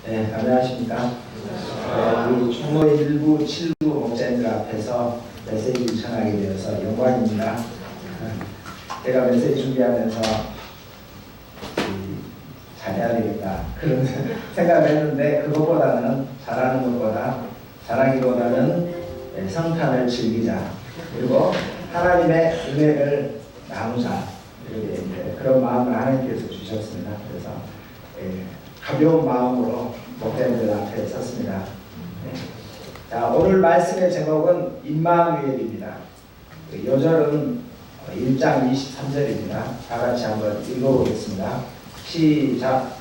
네, 안녕하십니까. 우리 총무 1부, 7부 목사님들 앞에서 메시지를 전하게 되어서 영광입니다. 제가 메시지 준비하면서 잘해야 되겠다 그런 생각을 했는데, 그것보다는 잘하기보다는 성탄을 즐기자, 그리고 하나님의 은혜를 나누자, 그런 마음을 하나님께서 주셨습니다. 그래서 가벼운 마음으로 목사님들 앞에 섰습니다. 자, 오늘 말씀의 제목은 임마누엘입니다. 요절은 1장 23절입니다. 다 같이 한번 읽어보겠습니다. 시작.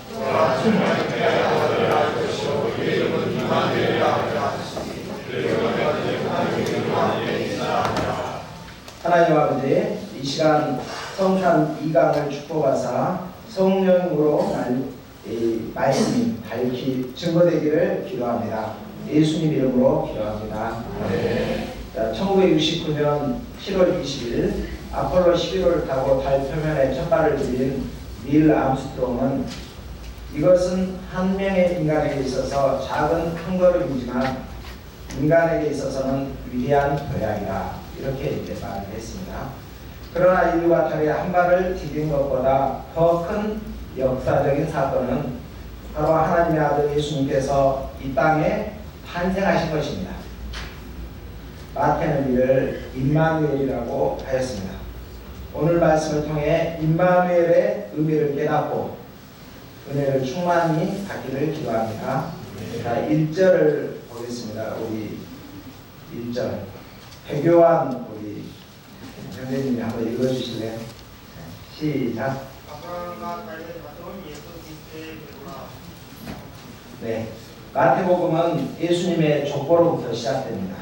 하나님 아버지, 이 시간 성탄 2강을 축복하사 성령으로 말씀이 밝히 증거되기를 기도합니다. 예수님 이름으로 기도합니다. 자, 1969년 7월 20일 아폴로 11호를 타고 달 표면에 첫 발을 들인 닐 암스트롱은 이것은 한 명의 인간에게 있어서 작은 한 걸음이지만 인간에게 있어서는 위대한 도약이다, 이렇게 말을 했습니다. 그러나 인류가 달에 한 발을 디딘 것보다 더 큰 역사적인 사건은 바로 하나님의 아들 예수님께서 이 땅에 탄생하신 것입니다. 마태는 이를 임마누엘이라고 하였습니다. 오늘 말씀을 통해 임마누엘의 의미를 깨닫고 은혜를 충만히 받기를 기도합니다. 자, 1절을 보겠습니다. 우리 1절 배교한 우리 선생님이 한번 읽어주실래요? 시작. 네, 마태복음은 예수님의 족보로부터 시작됩니다.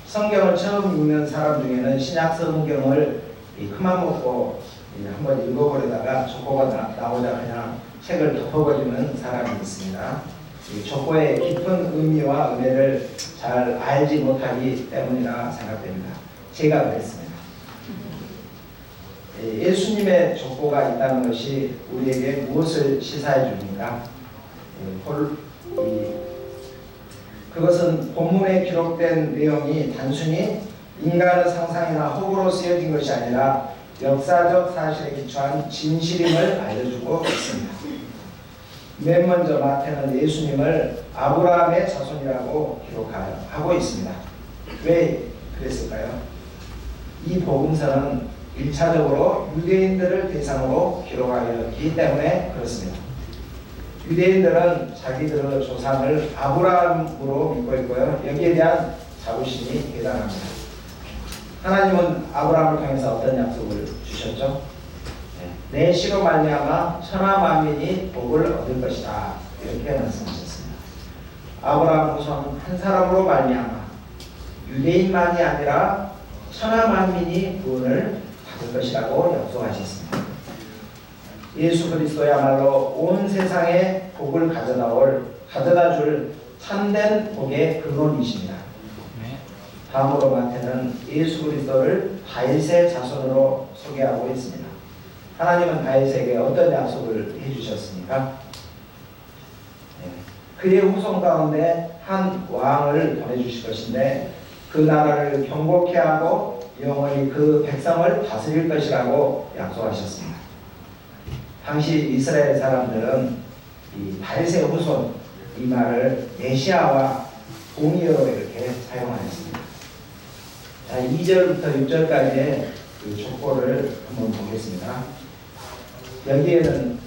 성경을 처음 읽는 사람 중에는 신약 성경을 큰맘 먹고 한번 읽어보려다가 족보가 나오자 그냥 책을 덮어버리는 사람이 있습니다. 이 족보의 깊은 의미와 은혜를 잘 알지 못하기 때문이라 생각됩니다. 제가 그랬습니다. 예수님의 족보가 있다는 것이 우리에게 무엇을 시사해 줍니까? 그것은 본문에 기록된 내용이 단순히 인간의 상상이나 호구로 쓰여진 것이 아니라 역사적 사실에 기초한 진실임을 알려주고 있습니다. 맨 먼저 마태는 예수님을 아브라함의 자손이라고 기록하고 있습니다. 왜 그랬을까요? 이 복음서는 1차적으로 유대인들을 대상으로 기록하였기 때문에 그렇습니다. 유대인들은 자기들의 조상을 아브라함으로 믿고 있고요, 여기에 대한 자부심이 대단합니다. 하나님은 아브라함을 통해서 어떤 약속을 주셨죠? 내 씨로 말미암아 천하 만민이 복을 얻을 것이다, 이렇게 말씀하셨습니다. 아브라함 후손 한 사람으로 말미암아 유대인만이 아니라 천하 만민이 구원을 받을 것이라고 약속하셨습니다. 예수 그리스도야말로 온 세상에 복을 가져다 줄 참된 복의 근원이십니다. 다음으로 마태는 예수 그리스도를 다윗의 자손으로 소개하고 있습니다. 하나님은 다윗에게 어떤 약속을 해주셨습니까? 그의 후손 가운데 한 왕을 보내주실 것인데 그 나라를 경고케 하고 영원히 그 백성을 다스릴 것이라고 약속하셨습니다. 당시 이스라엘 사람들은 이 다윗의 후손, 이 말을 메시아와 공의어로 이렇게 사용하였습니다. 자, 2절부터 6절까지의 그 족보를 한번 보겠습니다. 여기에는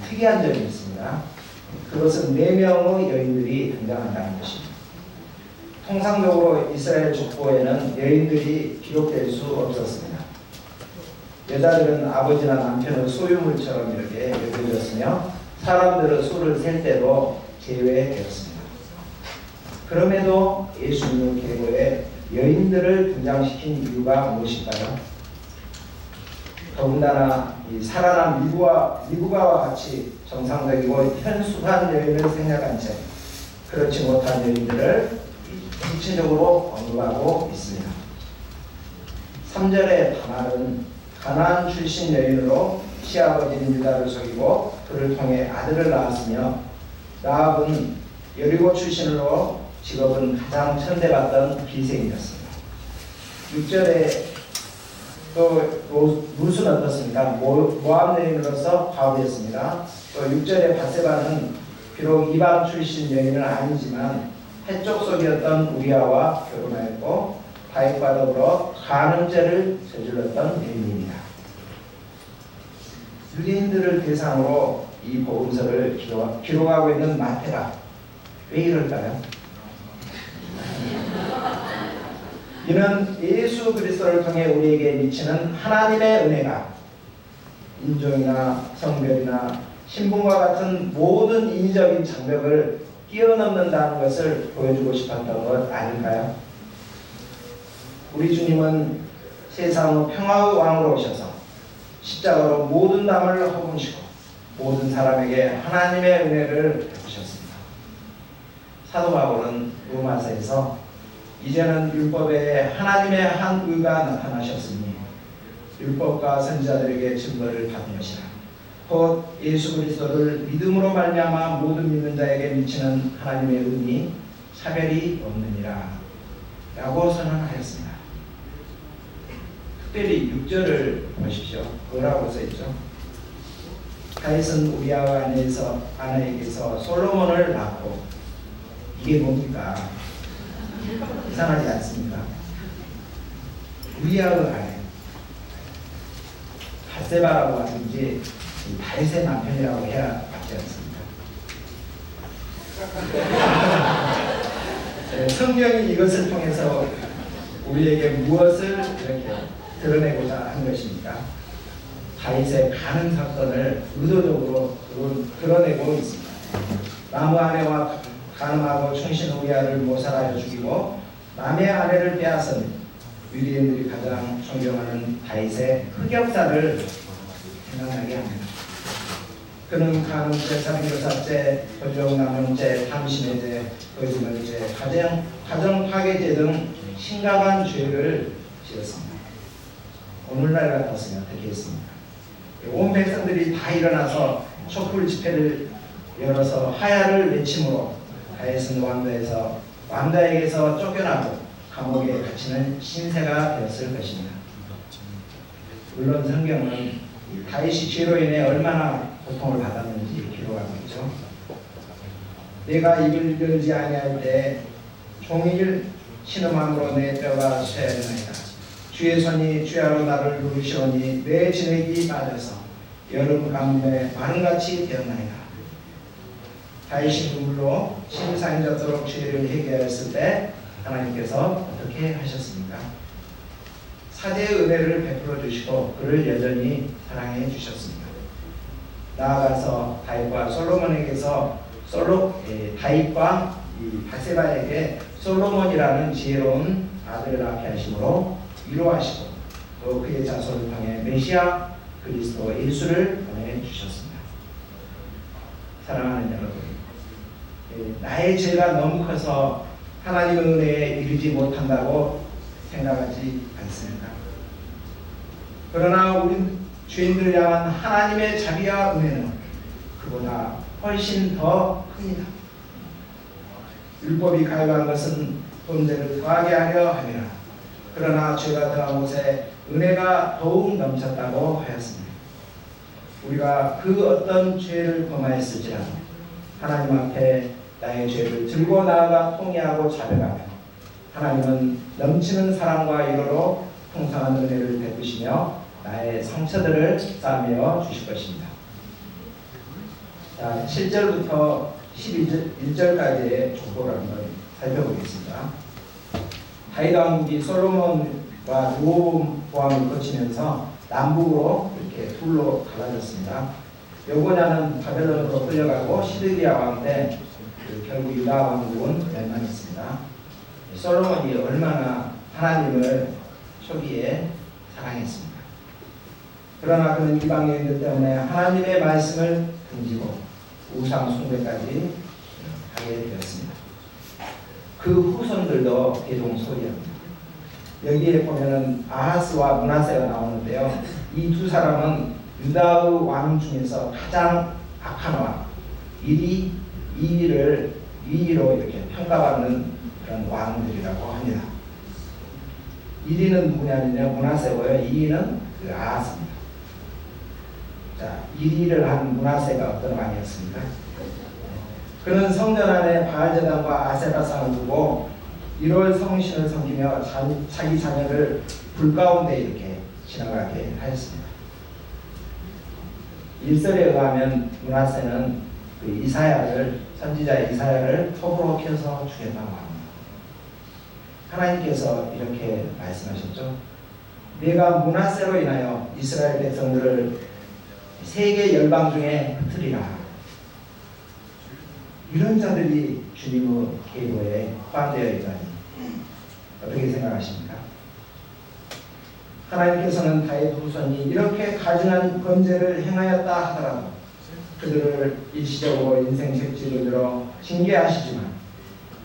특이한 점이 있습니다. 그것은 4명의 여인들이 등장한다는 것입니다. 통상적으로 이스라엘 족보에는 여인들이 기록될 수 없었습니다. 여자들은 아버지나 남편의 소유물처럼 이렇게 여겨졌으며 사람들의 수를 셀 때도 제외되었습니다. 그럼에도 예수님의 계보에 여인들을 등장시킨 이유가 무엇일까요? 더군다나 이 살아난 미국아와 같이 정상적이고 현숙한 여인을 생략한 채 그렇지 못한 여인들을 구체적으로 언급하고 있습니다. 3절의 다말은 가나안 출신 여인으로 시아버지인 유다를 속이고 그를 통해 아들을 낳았으며 라합은 여리고 출신으로 직업은 가장 천대받던 기생이었습니다. 6절에 또 룻은 어떻습니까? 모압 여인으로서 과부였습니다. 또 6절에 밧세바는 비록 이방 출신 여인은 아니지만 해족 속이었던 우리아와 결혼하였고 다윗과 더불어 간음죄를 저질렀던 여인입니다. 유대인들을 대상으로 이 복음서를 기록하고 있는 마태가 왜 이럴까요? 이는 예수 그리스도를 통해 우리에게 미치는 하나님의 은혜가 인종이나 성별이나 신분과 같은 모든 인위적인 장벽을 뛰어넘는다는 것을 보여주고 싶었던 것 아닐까요? 우리 주님은 세상의 평화의 왕으로 오셔서 십자가로 모든 담을 허무시고 모든 사람에게 하나님의 은혜를 베푸셨습니다. 사도 바울은 로마서에서 이제는 율법에 하나님의 한 의가 나타나셨으니 율법과 선지자들에게 증거를 받은 것이라. 곧 예수 그리스도를 믿음으로 말미암아 모든 믿는 자에게 미치는 하나님의 은이 차별이 없느니라 라고 선언하였습니다. 특별히 6절을 보십시오. 뭐라고 써있죠? 다윗은 우리아와 아내에게서 솔로몬을 낳고, 이게 뭡니까? 이상하지 않습니까? 우리아의 아내 밧세바라고 하든지 다윗의 남편이라고 해야 맞지 않습니까? 성경이 이것을 통해서 우리에게 무엇을 이렇게 드러내고자 한 것입니까? 다윗의 간음 사건을 의도적으로 드러내고 있습니다. 남의 아내와 간음하고 충신 우리아를 모살하여 죽이고 남의 아내를 빼앗은 유대인들이 가장 존경하는 다윗의 흑역사를 생각나게 합니다. 그는 간음죄, 살인교사죄, 도적남용죄, 탐심의죄, 거짓말죄, 가정 파괴죄 등 심각한 죄를 지었습니다. 오늘날 같았으면 어떻게 했습니까? 온 백성들이 다 일어나서 촛불 집회를 열어서 하야를 외침으로 다윗은 왕자에게서 쫓겨나고 감옥에 갇히는 신세가 되었을 것입니다. 물론 성경은 다윗이 죄로 인해 얼마나 고통을 받았는지 기록하고 있죠. 내가 입을 열지 아니할 때 종일 신음함으로 내 뼈가 쇠하리나이다. 주의 손이 주야로 나를 누르시오니 내 진액이 빠져서 여름 가뭄에 마른같이 되었나이다. 다윗이 눈물로 심상이 젖도록 죄를 회개하였을 때 하나님께서 어떻게 하셨습니까? 사제의 은혜를 베풀어 주시고 그를 여전히 사랑해 주셨습니다. 나아가서 다윗과 솔로몬에게서 다윗과 밧세바에게 솔로몬이라는 지혜로운 아들을 낳게 하심으로 위로하시고 또 그의 자손을 통해 메시아 그리스도 예수를 보내주셨습니다. 사랑하는 여러분, 나의 죄가 너무 커서 하나님의 은혜에 이르지 못한다고 생각하지 않습니까? 그러나 우리 죄인들을 향한 하나님의 자비와 은혜는 그보다 훨씬 더 큽니다. 율법이 가요한 것은 범죄를 더하게 하려 함이라. 그러나 죄가 더한 곳에 은혜가 더욱 넘쳤다고 하였습니다. 우리가 그 어떤 죄를 범하였을지라도 하나님 앞에 나의 죄를 들고 나아가 통회하고 자백하면 하나님은 넘치는 사랑과 위로로 풍성한 은혜를 베푸시며 나의 상처들을 싸매어 주실 것입니다. 자, 7절부터 11절까지의 족보를 한번 살펴보겠습니다. 다윗 왕국이 솔로몬과 르호보암을 거치면서 남북으로 이렇게 둘로 갈라졌습니다. 여고냐는 바벨론으로 끌려가고 시드기야 왕 때 결국 유다 왕국은 멸망했습니다. 솔로몬이 얼마나 하나님을 초기에 사랑했습니다. 그러나 그는 이방 여인들 때문에 하나님의 말씀을 등지고 우상 숭배까지 하게 되었습니다. 그 후손들도 대동소이합니다. 여기에 보면은 아하스와 므낫세가 나오는데요. 이 두 사람은 유다의 왕 중에서 가장 악한 왕, 1위, 2위를 위로 이렇게 평가받는 그런 왕들이라고 합니다. 1위는 누구냐면요, 므낫세고요. 2위는 그 아하스입니다. 자, 1위를 한 므낫세가 어떤 왕이었습니까? 그는 성전 안에 바알제단과 아세라상을 두고 1월 성신을 섬기며 자기 자녀를 불 가운데 이렇게 지나가게 하였습니다. 일설에 의하면 므낫세는 그 이사야를, 선지자 이사야를 톱으로 켜서 죽였다고 합니다. 하나님께서 이렇게 말씀하셨죠. 내가 므낫세로 인하여 이스라엘 백성들을 세계 열방 중에 흩으리라. 이런 자들이 주님의 계보에 포함되어 있다니 어떻게 생각하십니까? 하나님께서는 다윗 후손이 이렇게 가증한 범죄를 행하였다 하더라도 그들을 일시적으로 인생 색지로 들어 징계하시지만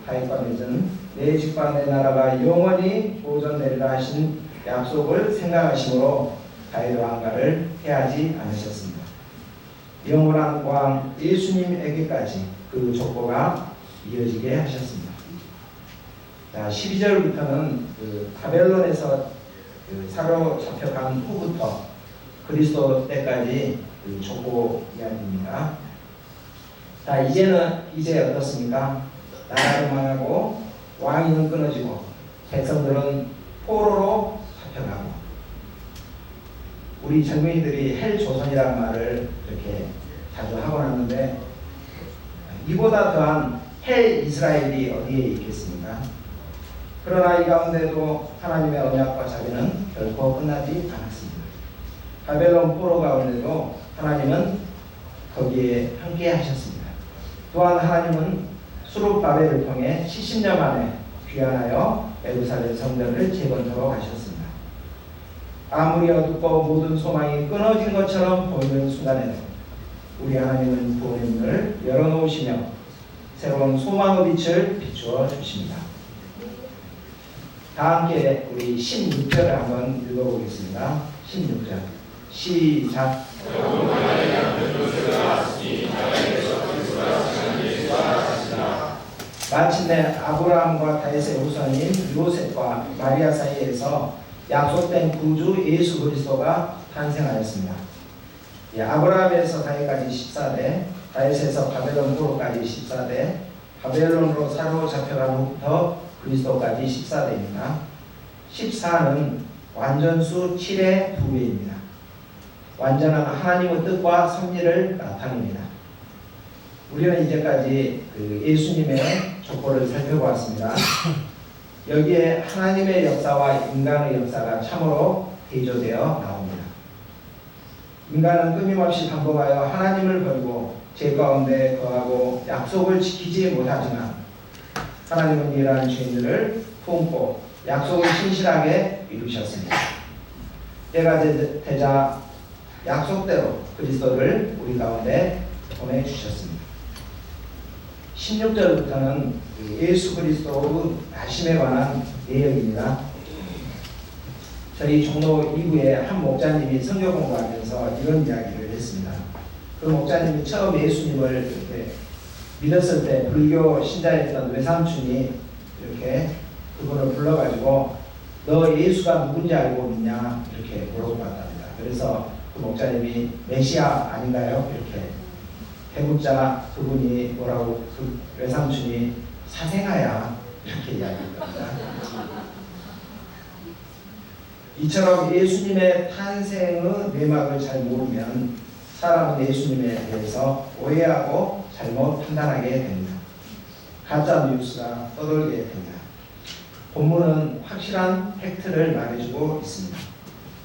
다윗과 맺은 내 집과 내 나라가 영원히 보존되리라 하신 약속을 생각하심으로 다윗 왕가를 해하지 않으셨습니다. 영원한 왕 예수님에게까지 그 족보가 이어지게 하셨습니다. 자, 12절부터는 그 바벨론에서 사로잡혀간 후부터 그리스도 때까지 그 족보 이야기입니다. 자, 이제 어떻습니까? 나라도 망하고 왕위는 끊어지고 백성들은 포로로 잡혀가고 우리 젊은이들이 헬 조선이라는 말을 이렇게 자주 하고 났는데 이보다 더한 헬 이스라엘이 어디에 있겠습니까? 그러나 이 가운데도 하나님의 언약과 자비는 결코 끝나지 않았습니다. 바벨론 포로 가운데도 하나님은 거기에 함께 하셨습니다. 또한 하나님은 수룹바벨을 통해 70년 만에 귀환하여 예루살렘 성전을 재건토록 하셨습니다. 아무리 어둡고 모든 소망이 끊어진 것처럼 보이는 순간에도 우리 하나님은 구원의 문을 열어놓으시며 새로운 소망의 빛을 비추어 주십니다. 다 함께 우리 16절을 한번 읽어보겠습니다. 16절 시작. 마침내 아브라함과 다윗의 후손인 요셉과 마리아 사이에서 약속된 구주 예수 그리스도가 탄생하였습니다. 아브라함에서 다윗까지 14대, 다윗에서 바벨론 포로까지 14대, 바벨론으로 사로잡혀간 후부터 그리스도까지 14대입니다. 14는 완전수 7의 2배입니다. 완전한 하나님의 뜻과 섭리를 나타냅니다. 우리는 이제까지 그 예수님의 족보를 살펴보았습니다. 여기에 하나님의 역사와 인간의 역사가 참으로 대조되어 나옵니다. 인간은 끊임없이 반복하여 하나님을 버리고 죄 가운데 거하고 약속을 지키지 못하지만 하나님은 이러한 죄인들을 품고 약속을 신실하게 이루셨습니다. 때가 되자 약속대로 그리스도를 우리 가운데 보내주셨습니다. 16절부터는 예수 그리스도의 나심에 관한 내용입니다. 저희 종로 2구에 한 목사님이 선교 공부하면서 이런 이야기를 했습니다. 그 목사님이 처음 예수님을 이렇게 믿었을 때 불교 신자였던 외삼촌이 이렇게 그분을 불러가지고 너 예수가 누군지 알고 믿냐 이렇게 물어봤답니다. 그래서 그 목사님이 메시아 아닌가요? 이렇게 해묻자 그분이 뭐라고 그 외삼촌이 사생아야 이렇게 이야기했답니다. 이처럼 예수님의 탄생의 내막을 잘 모르면 사람은 예수님에 대해서 오해하고 잘못 판단하게 됩니다. 가짜 뉴스가 떠돌게 됩니다. 본문은 확실한 팩트를 말해주고 있습니다.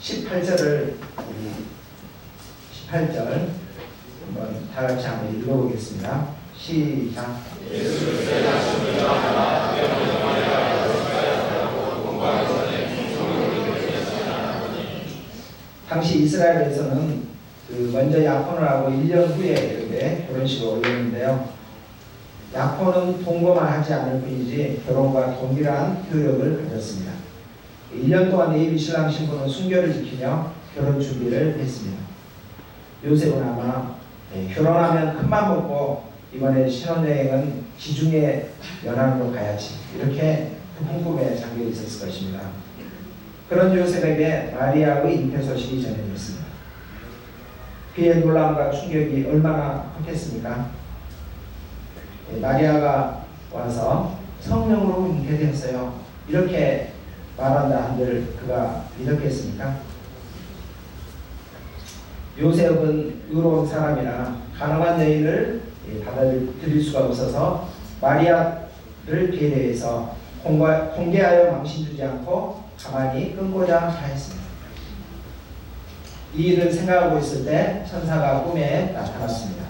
18절 한번 다 같이 한번 읽어보겠습니다. 시작. 당시 이스라엘에서는 먼저 약혼을 하고 1년 후에 이렇게 결혼식을 올렸는데요. 약혼은 동거만 하지 않을 뿐이지 결혼과 동일한 효력을 가졌습니다. 1년 동안 예비 신랑 신부는 순결을 지키며 결혼 준비를 했습니다. 요셉은 아마 결혼하면 큰맘 먹고 이번에 신혼여행은 지중해 연안으로 가야지, 이렇게 꿈꿈에 잠겨 있었을 것입니다. 그런 요셉에게 마리아의 잉태 소식이 전해졌습니다. 그의 놀람과 충격이 얼마나 컸겠습니까? 마리아가 와서 성령으로 잉태되었어요, 이렇게 말한다 한들 그가 믿었겠습니까? 요셉은 의로운 사람이라 가난한 여인을 받아들일 수가 없어서 마리아를 배려해서 공개하여 망신 주지 않고 가만히 끊고자 하였습니다. 이 일을 생각하고 있을 때 천사가 꿈에 나타났습니다.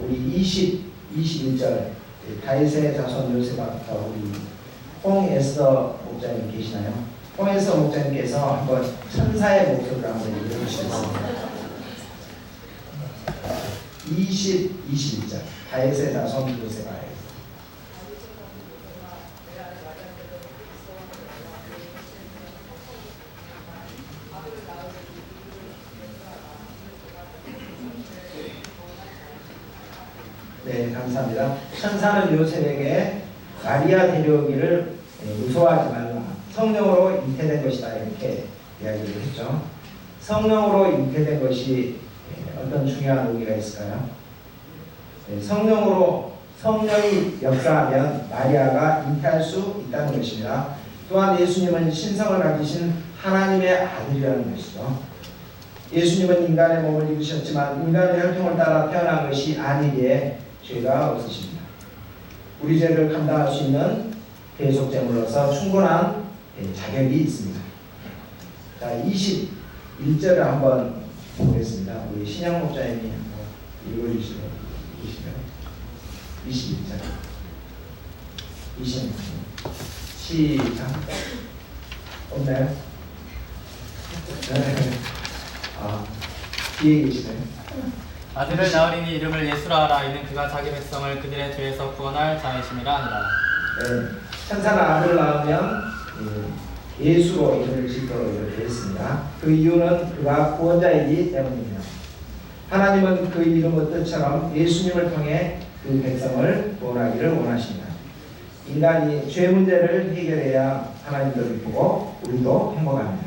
우리 21절 다윗의 자손 요셉부터 우리 홍에서 목자님 계시나요? 홍에서 목자님께서 한번 천사의 목소리를 한번 읽어주시겠습니다. 21절 다윗의 자손 요셉아에. 네, 감사합니다. 천사는 요셉에게 마리아 데려오기를 무서워하지 말라, 성령으로 잉태된 것이다, 이렇게 이야기를 했죠. 성령으로 잉태된 것이 어떤 중요한 의미가 있을까요? 성령이 역사하면 마리아가 잉태할 수 있다는 것입니다. 또한 예수님은 신성을 가지신 하나님의 아들이라는 것이죠. 예수님은 인간의 몸을 입으셨지만 인간의 혈통을 따라 태어난 것이 아니기에 죄가 없으십니다. 우리 죄를 감당할 수 있는 대속제물로서 충분한 자격이 있습니다. 자, 21절을 한번 보겠습니다. 우리 신영 목자님이 한번 읽어주시면 21절 20 시작. 없나요? 뒤에 계시나요? 아들을 낳으리니 이름을 예수라 하라. 이는 그가 자기 백성을 그들의 죄에서 구원할 자이심이라 하니라. 네, 천사는 아들을 낳으면 예수로 이름을 짓도록 이렇게 했습니다. 그 이유는 그가 구원자이기 때문입니다. 하나님은 그 이름의 뜻처럼 예수님을 통해 그 백성을 구원하기를 원하십니다. 인간이 죄 문제를 해결해야 하나님도 기쁘고 우리도 행복합니다.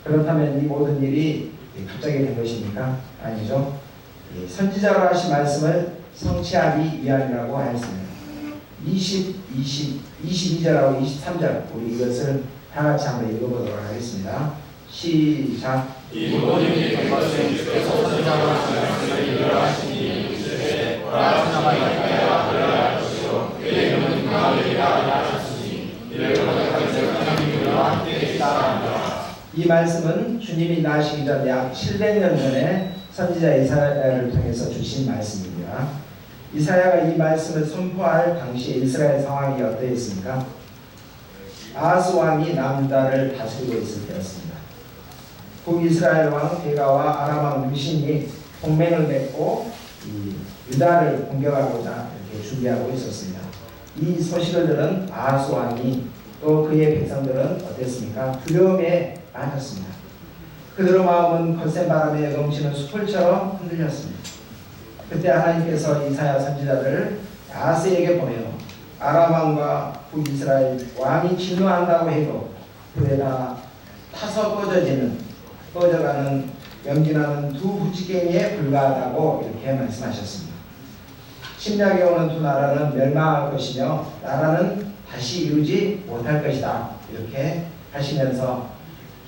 그렇다면 이 모든 일이 갑자기 된 것입니까? 아니죠. 선지자로 하신 말씀을 성취하기 위함이라고 하였습니다. 22절하고 23절 우리 이것을 다 같이 한번 읽어보도록 하겠습니다. 시작. 이 모든 일이 것은 주께서 선지자로 하신 말씀을 이루하시니 이르시되 천하가 이렇게 하려 것이요 그의 이름은 임마누엘이라 하셨으니 이를 거듭하기를 하나님이 우리와 함께 계시다 하니라. 이 말씀은 주님이 나시기 전 약 700년 전에 선지자 이사야를 통해서 주신 말씀입니다. 이사야가 이 말씀을 선포할 당시 이스라엘 상황이 어떠했습니까? 아하스 왕이 남유다를 다스리고 있을 때였습니다. 북이스라엘 왕 베가와 아람 왕 르신이 동맹을 맺고 유다를 공격하고자 이렇게 준비하고 있었습니다. 이 소식을 들은 아하스 왕이 또 그의 백성들은 어땠습니까? 두려움에 빠졌습니다. 그들의 마음은 거센 바람에 넘치는 숯불처럼 흔들렸습니다. 그때 하나님께서 이사야 선지자들을 아하스에게 보내어 아람 왕과 북이스라엘 왕이 진노한다고 해도 불에다 타서 꺼져가는 연기나는 두 부치갱이에 불과하다고 이렇게 말씀하셨습니다. 침략에 오는 두 나라는 멸망할 것이며 나라는 다시 이루지 못할 것이다, 이렇게 하시면서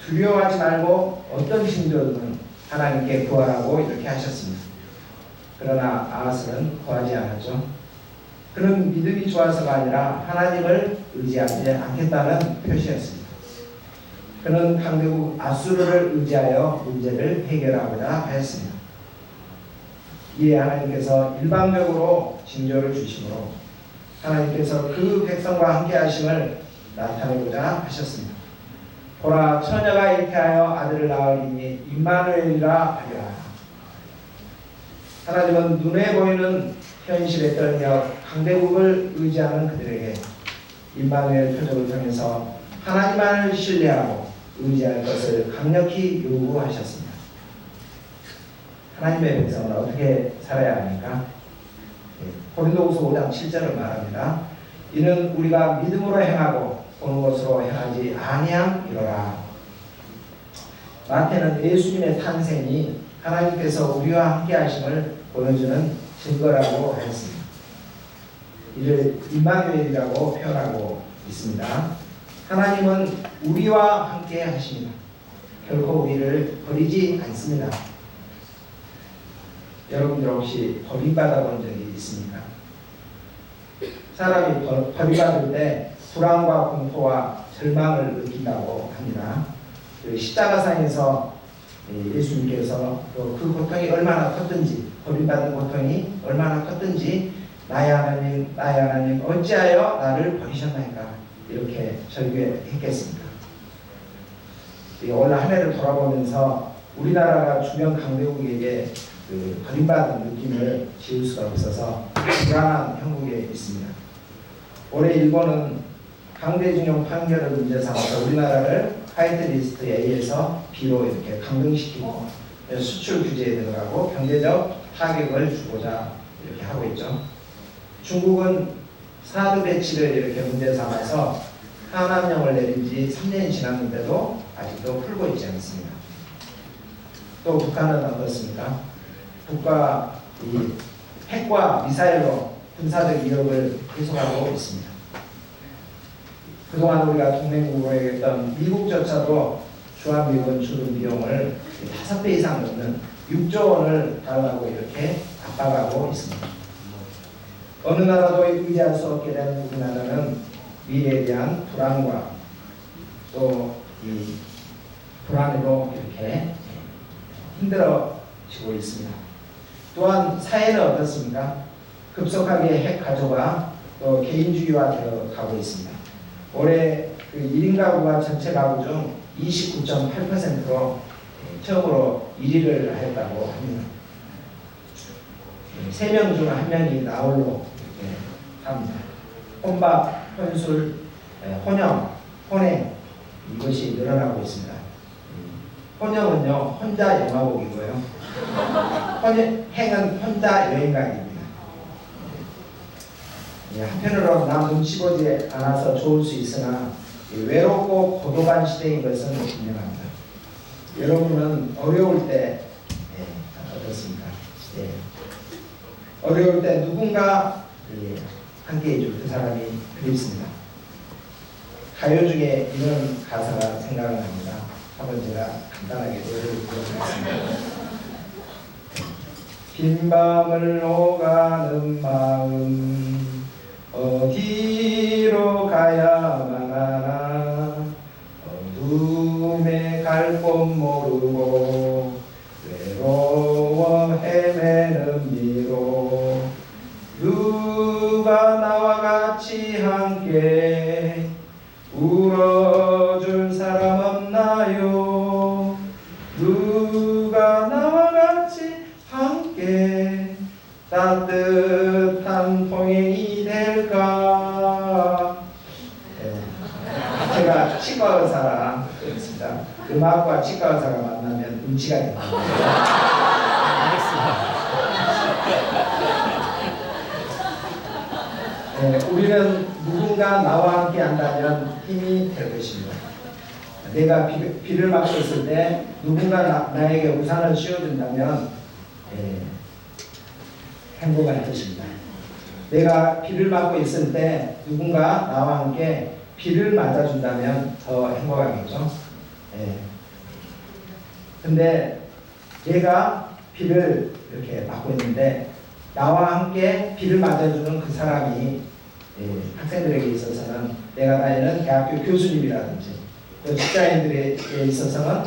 두려워하지 말고 어떤 신조든 하나님께 구하라고 이렇게 하셨습니다. 그러나 아하스는 구하지 않았죠. 그는 믿음이 좋아서가 아니라 하나님을 의지하지 않겠다는 표시였습니다. 그는 강대국 아수르를 의지하여 문제를 해결하고자 하였습니다. 이에 하나님께서 일방적으로 징조를 주심으로 하나님께서 그 백성과 함께 하심을 나타내고자 하셨습니다. 보라, 처녀가 잉태하여 아들을 낳으리니 임마누엘이라 하리라. 하나님은 눈에 보이는 현실에 떨며 강대국을 의지하는 그들에게 임마누엘 표적을 통해서 하나님만을 신뢰하고 의지할 것을 강력히 요구하셨습니다. 하나님의 백성은 어떻게 살아야 합니까? 고린도후서 5장 7절을 말합니다. 이는 우리가 믿음으로 행하고 보는 것으로 행하지 아니함이로라. 마태는 예수님의 탄생이 하나님께서 우리와 함께 하심을 보여주는 증거라고 했습니다. 이를 임마누엘이라고 표현하고 있습니다. 하나님은 우리와 함께 하십니다. 결코 우리를 버리지 않습니다. 여러분들 혹시 버림받아 본 적이 있습니까? 사람이 버림받을 때 불안과 공포와 절망을 느낀다고 합니다. 십자가상에서 예수님께서 그 고통이 얼마나 컸든지, 버림받은 고통이 얼마나 컸든지 나의 하나님, 나의 하나님 어찌하여 나를 버리셨나이까 이렇게 절규했겠습니다. 올 한 해를 돌아보면서 우리나라가 주변 강대국에게 그 버림받은 느낌을 지울 수가 없어서 불안한 형국에 있습니다. 올해 일본은 강제징용 판결을 문제 삼아서 우리나라를 화이트리스트 A에서 B로 이렇게 강등시키고 수출 규제에 들어가고 경제적 타격을 주고자 이렇게 하고 있죠. 중국은 사드 배치를 이렇게 문제 삼아서 하남령을 내린 지 3년이 지났는데도 아직도 풀고 있지 않습니다. 또 북한은 어떻습니까? 북과 이 핵과 미사일로 군사적 위협을 계속하고 있습니다. 그동안 우리가 동맹국으로 얘기했던 미국조차도 주한미군 주둔 비용을 5배 이상 넘는 6조 원을 달라고 이렇게 압박하고 있습니다. 어느 나라도 의지할 수 없게 된 우리나라는 미래에 대한 불안과 또 이 불안으로 이렇게 힘들어지고 있습니다. 또한 사회는 어떻습니까? 급속하게 핵 가조가 또 개인주의화 되어 가고 있습니다. 올해 그 1인 가구가 전체 가구 중 29.8%로 처음으로 1위를 하였다고 합니다. 3명 중 1명이 나홀로 합니다. 혼밥, 혼술, 혼영, 혼행 이것이 늘어나고 있습니다. 혼영은요 혼자 영화보기고요. 행은 혼자 여행가기입니다. 한편으로 남 눈치 보지 않아서 좋을 수 있으나 외롭고 고독한 시대인 것은 분명합니다. 여러분은 어려울 때 어떻습니까? 어려울 때 누군가 함께 해줄 그 사람이 그립습니다. 가요 중에 이런 가사가 생각을 합니다. 한번 제가 간단하게 노래를 불러보겠습니다. 빈 밤을 오가는 마음 어디로 가야만 하나 어둠에 갈 곳 모르고 외로워 헤매는 미로 누가 나와 같이 함께 울어줄 사람 없나요? 누가 나와 같이 함께 따뜻한 동행이 될까? 제가 치과 의사라 그랬습니다. 음악과 치과 의사가 만나면 음치가 됩니다. 우리는 누군가 나와 함께 한다면 힘이 될 것입니다. 내가 비를 맞고 있을 때 누군가 나에게 우산을 씌워준다면 행복할 것입니다. 내가 비를 맞고 있을 때 누군가 나와 함께 비를 맞아준다면 더 행복하겠죠. 근데 내가 비를 이렇게 맞고 있는데 나와 함께 비를 맞아주는 그 사람이 학생들에게 있어서는 내가 다니는 대학교 교수님이라든지 또 직장인들에 있어서는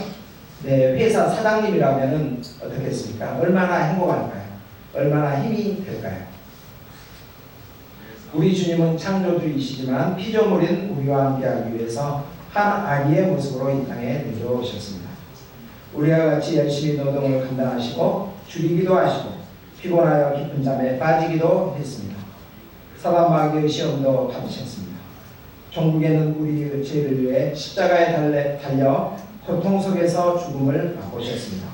내 회사 사장님이라면 어떻겠습니까? 얼마나 행복할까요? 얼마나 힘이 될까요? 우리 주님은 창조주이시지만 피조물인 우리와 함께하기 위해서 한 아기의 모습으로 이 땅에 내려오셨습니다. 우리와 같이 열심히 노동을 감당하시고 줄이기도 하시고 피곤하여 깊은 잠에 빠지기도 했습니다. 사단마귀의 시험도 받으셨습니다. 종국에는 우리의 죄를 위해 십자가에 달려 고통 속에서 죽음을 맛보셨습니다.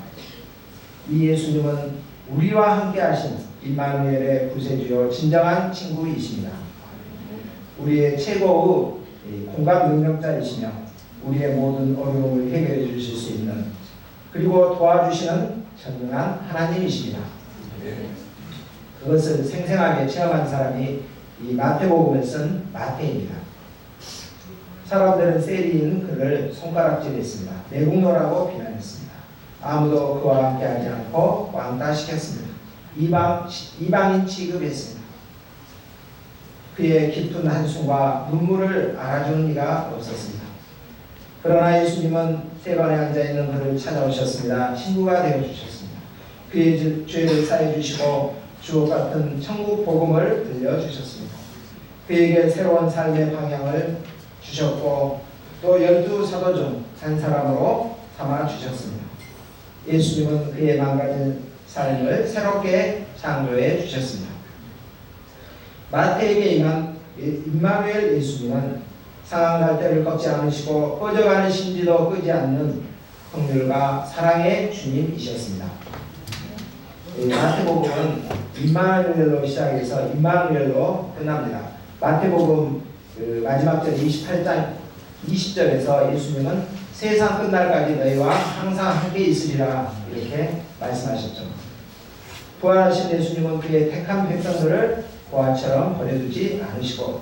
이 예수님은 우리와 함께 하신 임마누엘의 구세주요 진정한 친구이십니다. 우리의 최고의 공감 능력자이시며 우리의 모든 어려움을 해결해 주실 수 있는 그리고 도와주시는 전능한 하나님이십니다. 그것을 생생하게 체험한 사람이 이 마태복음을 쓴 마태입니다. 사람들은 세리인 그를 손가락질했습니다. 내국노라고 비난했습니다. 아무도 그와 함께하지 않고 왕따시켰습니다. 이방인 취급했습니다. 그의 깊은 한숨과 눈물을 알아주는 이가 없었습니다. 그러나 예수님은 세관에 앉아있는 그를 찾아오셨습니다. 친구가 되어주셨습니다. 그의 죄를 사해주시고 주옥 같은 천국 복음을 들려주셨습니다. 그에게 새로운 삶의 방향을 주셨고 또 12사도 중 한 사람으로 삼아주셨습니다. 예수님은 그의 망가진 삶을 새롭게 창조해 주셨습니다. 마태에게 임한 임마누엘 예수님은 상한 갈대를 꺾지 않으시고 꺼져가는 심지도 끄지 않는 긍휼과 사랑의 주님이셨습니다. 마태복음은 임마누엘로 시작해서 임마누엘로 끝납니다. 마태복음 마지막 절 28장 20절에서 예수님은 세상 끝날까지 너희와 항상 함께 있으리라 이렇게 말씀하셨죠. 부활하신 예수님은 그의 택한 백성들을 보화처럼 버려두지 않으시고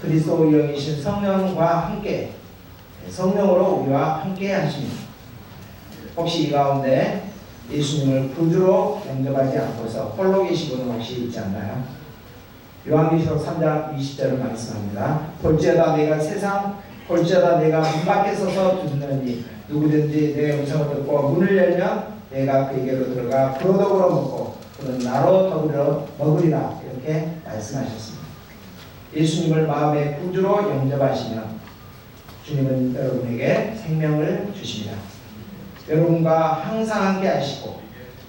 그리스도 영이신 성령과 함께 성령으로 우리와 함께 하십니다. 혹시 이 가운데 예수님을 구주로 영접하지 않고서 홀로 계신 분은 혹시 있지 않나요? 요한계시록 3장 20절을 말씀합니다. 볼지어다 내가 문 밖에 서서 듣느니 누구든지 내 음성을 듣고 문을 열면 내가 그에게로 들어가 부로더불어 먹고 그는 나로 더불어 먹으리라 이렇게 말씀하셨습니다. 예수님을 마음의 구주로 영접하시면 주님은 여러분에게 생명을 주십니다. 여러분과 항상 함께 하시고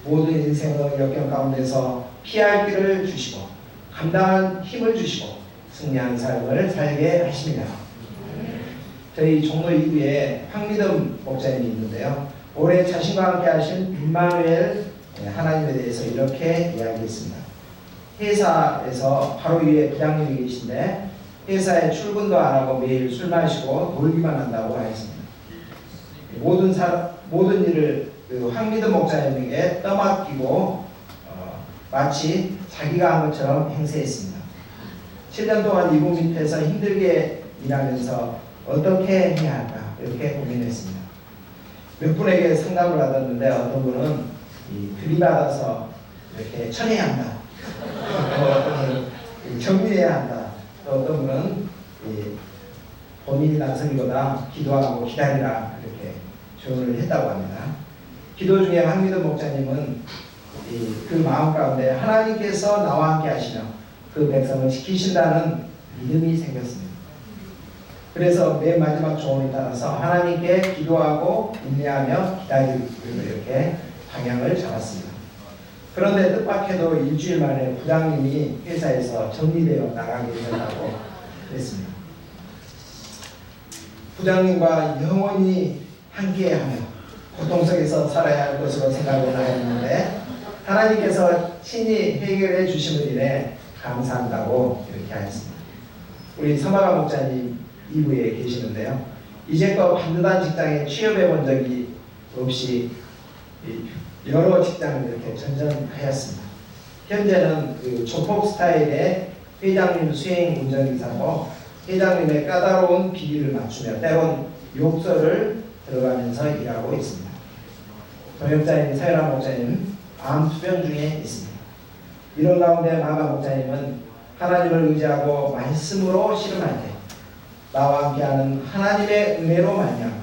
모든 인생의 역경 가운데서 피할 길을 주시고 감당한 힘을 주시고 승리한 삶을 살게 하십니다. 저희 종로 2구에 황미듬 목사님이 있는데요. 올해 자신과 함께 하신 임마누엘 하나님에 대해서 이렇게 이야기했습니다. 회사에서 바로 위에 부장님이 계신데 회사에 출근도 안 하고 매일 술 마시고 놀기만 한다고 하였습니다. 모든 일을 황미듬 목사님에게 떠맡기고 마치 자기가 한 것처럼 행세했습니다. 7년 동안 이분 밑에서 힘들게 일하면서 어떻게 해야 할까 이렇게 고민했습니다. 몇 분에게 상담을 받았는데 어떤 분은 들이받아서 이렇게 쳐내야 한다. 어떤 분은 정리해야 한다. 또 어떤 분은 본인이 나서기보다 기도하고 기다리라 이렇게 조언을 했다고 합니다. 기도 중에 황미듬 목사님은 그 마음 가운데 하나님께서 나와 함께 하시며 그 백성을 지키신다는 믿음이 생겼습니다. 그래서 맨 마지막 조언에 따라서 하나님께 기도하고 인내하며 기다리고 이렇게 방향을 잡았습니다. 그런데 뜻밖에도 일주일 만에 부장님이 회사에서 정리되어 나가게 된다고 했습니다. 부장님과 영원히 함께하며 고통 속에서 살아야 할 것으로 생각을 하였는데 하나님께서 친히 해결해 주심을 인해 감사한다고 이렇게 하였습니다. 우리 서마가 목사님 2부에 계시는데요. 이제껏 반듯한 직장에 취업해 본 적이 없이 여러 직장을 이렇게 전전하였습니다. 현재는 그 조폭 스타일의 회장님 수행 운전기사고 회장님의 까다로운 비리를 맞추며 때론 욕설을 들어가면서 일하고 있습니다. 동역자인 서연아 목사님 암 투병 중에 있습니다. 이런 가운데 마가 목사님은 하나님을 의지하고 말씀으로 씨름할 때 나와 함께하는 하나님의 은혜로 말미암아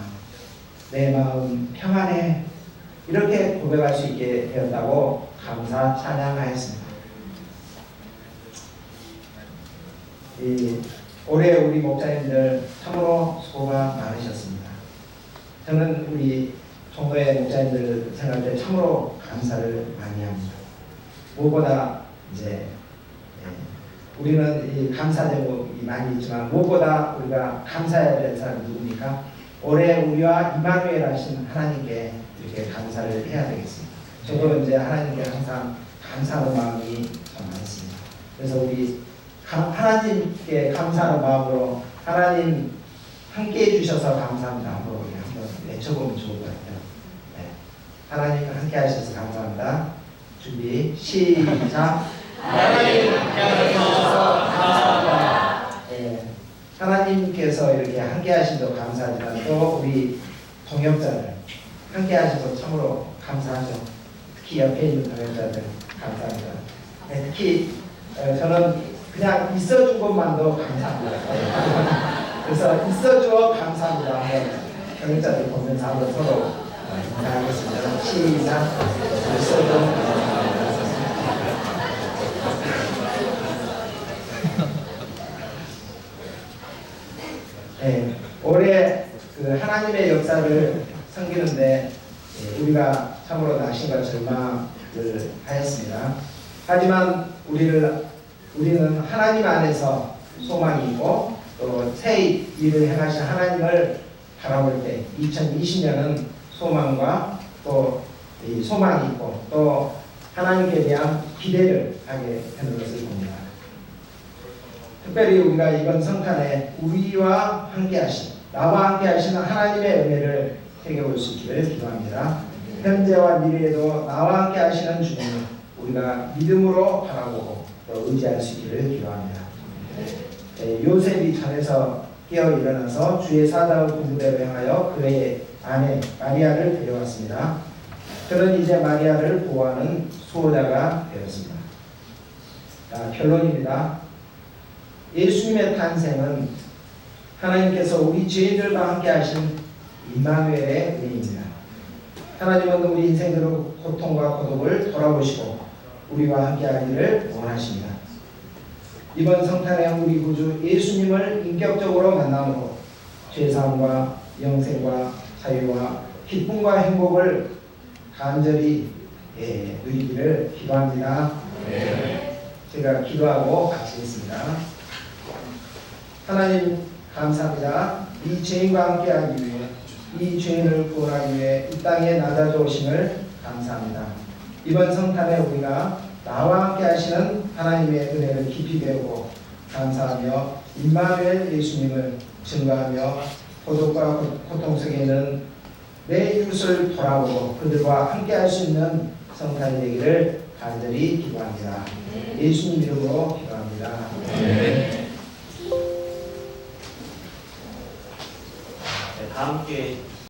내 마음 평안해 이렇게 고백할 수 있게 되었다고 감사 찬양하였습니다. 올해 우리 목사님들 참으로 수고가 많으셨습니다. 저는 우리 종로의 목사님들 생각할 때 참으로 감사를 많이 합니다. 무엇보다 이제 우리는 이 감사 제목이 많이 있지만 무엇보다 우리가 감사해야 될 사람이 누굽니까? 올해 우리와 임마누엘 하신 하나님께 이렇게 감사를 해야 되겠습니다. 저도 이제 하나님께 항상 감사하는 마음이 그래서 우리 하나님께 감사하는 마음으로 하나님 함께해 주셔서 감사합니다. 한번 우리 한번 외쳐보면 좋을 것 같아요. 네. 하나님 함께 하셔서 감사합니다. 준비 시작. 하나님 함께 하셔서 감사합니다. 네. 하나님께서 이렇게 함께 하시도 감사하지만 또 우리 동역자들 함께 하셔서 참으로 감사하죠. 특히 옆에 있는 동역자들 감사합니다. 네, 특히 저는 그냥 있어준 것만도 감사합니다. 그래서 있어주어 감사합니다. 한번 동역자들 보면서 한번 서로 인사하겠습니다. 시작. 있어줘 감사합니다. 네, 올해 그 하나님의 역사를 섬기는데 우리가 참으로 낙심과 절망을 하였습니다. 하지만 우리는 하나님 안에서 소망이 있고 또 새 일을 행하신 하나님을 바라볼 때 2020년은 소망과 또 이 소망이 있고 또 하나님께 대한 기대를 하게 되는 것을 봅니다. 특별히 우리가 이번 성탄에 우리와 함께 하신 나와 함께 하시는 하나님의 은혜를 새겨볼 수 있기를 기도합니다. 현재와 미래에도 나와 함께 하시는 주님을 우리가 믿음으로 바라보고 또 의지할 수 있기를 기도합니다. 요셉이 잠에서 깨어 일어나서 주의 사자의 군대로 행하여 그의 아내 마리아를 데려왔습니다. 그는 이제 마리아를 보호하는 수호자가 되었습니다. 자, 결론입니다. 예수님의 탄생은 하나님께서 우리 죄인들과 함께 하신 임마누엘의 은혜입니다. 하나님은 우리 인생의 고통과 고독을 돌아보시고 우리와 함께 하기를 원하십니다. 이번 성탄에 우리 구주 예수님을 인격적으로 만남으로 죄사함과 영생과 자유와 기쁨과 행복을 간절히 누리기를 기도합니다. 제가 기도하고 마치겠습니다. 하나님 감사합니다. 이 죄인과 함께하기 위해 이 죄인을 구원하기 위해 이 땅에 낮아져 오심을 감사합니다. 이번 성탄에 우리가 나와 함께 하시는 하나님의 은혜를 깊이 배우고 감사하며 임마누엘 예수님을 증거하며 고독과 고통 속에 있는 내 이웃을 돌아보고 그들과 함께 할 수 있는 성탄이 되기를 간절히 기도합니다. 예수님 이름으로 기도합니다. 다 함께